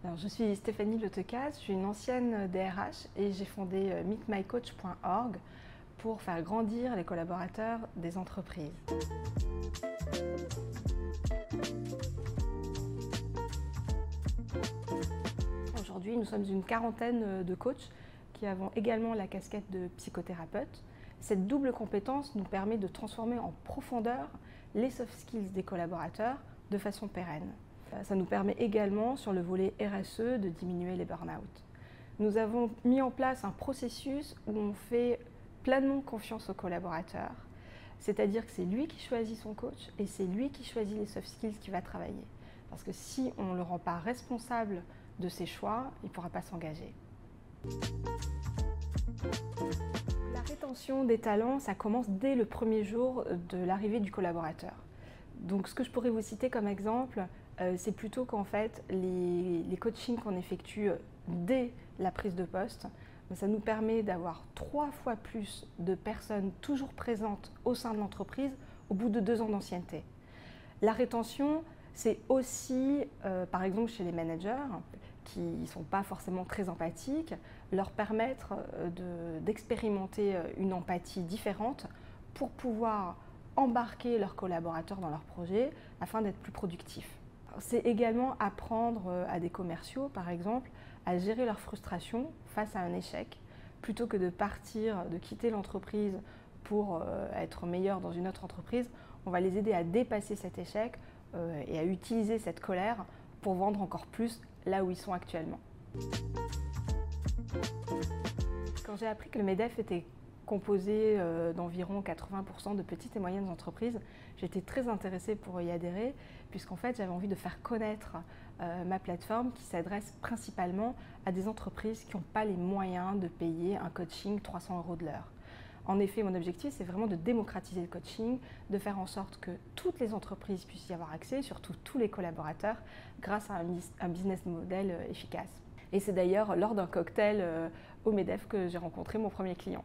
Alors, je suis Stéphanie Letecaz, je suis une ancienne DRH et j'ai fondé meetmycoach.org pour faire grandir les collaborateurs des entreprises. Aujourd'hui, nous sommes une quarantaine de coachs qui avons également la casquette de psychothérapeute. Cette double compétence nous permet de transformer en profondeur les soft skills des collaborateurs de façon pérenne. Ça nous permet également, sur le volet RSE, de diminuer les burn-out. Nous avons mis en place un processus où on fait pleinement confiance au collaborateur, c'est-à-dire que c'est lui qui choisit son coach et c'est lui qui choisit les soft skills qu'il va travailler. Parce que si on ne le rend pas responsable de ses choix, il ne pourra pas s'engager. La rétention des talents, ça commence dès le premier jour de l'arrivée du collaborateur. Donc ce que je pourrais vous citer comme exemple, c'est plutôt qu'en fait les coachings qu'on effectue dès la prise de poste, ça nous permet d'avoir 3 fois plus de personnes toujours présentes au sein de l'entreprise au bout de 2 ans d'ancienneté. La rétention, c'est aussi, par exemple chez les managers, qui ne sont pas forcément très empathiques, leur permettre d'expérimenter une empathie différente pour pouvoir embarquer leurs collaborateurs dans leur projet afin d'être plus productifs. C'est également apprendre à des commerciaux, par exemple, à gérer leur frustration face à un échec, plutôt que de partir, de quitter l'entreprise pour être meilleur dans une autre entreprise. On va les aider à dépasser cet échec et à utiliser cette colère pour vendre encore plus là où ils sont actuellement. Quand j'ai appris que le MEDEF était composé d'environ 80% de petites et moyennes entreprises, j'étais très intéressée pour y adhérer, puisqu'en fait j'avais envie de faire connaître ma plateforme qui s'adresse principalement à des entreprises qui n'ont pas les moyens de payer un coaching 300 € de l'heure. En effet, mon objectif, c'est vraiment de démocratiser le coaching, de faire en sorte que toutes les entreprises puissent y avoir accès, surtout tous les collaborateurs, grâce à un business model efficace. Et c'est d'ailleurs lors d'un cocktail au MEDEF que j'ai rencontré mon premier client.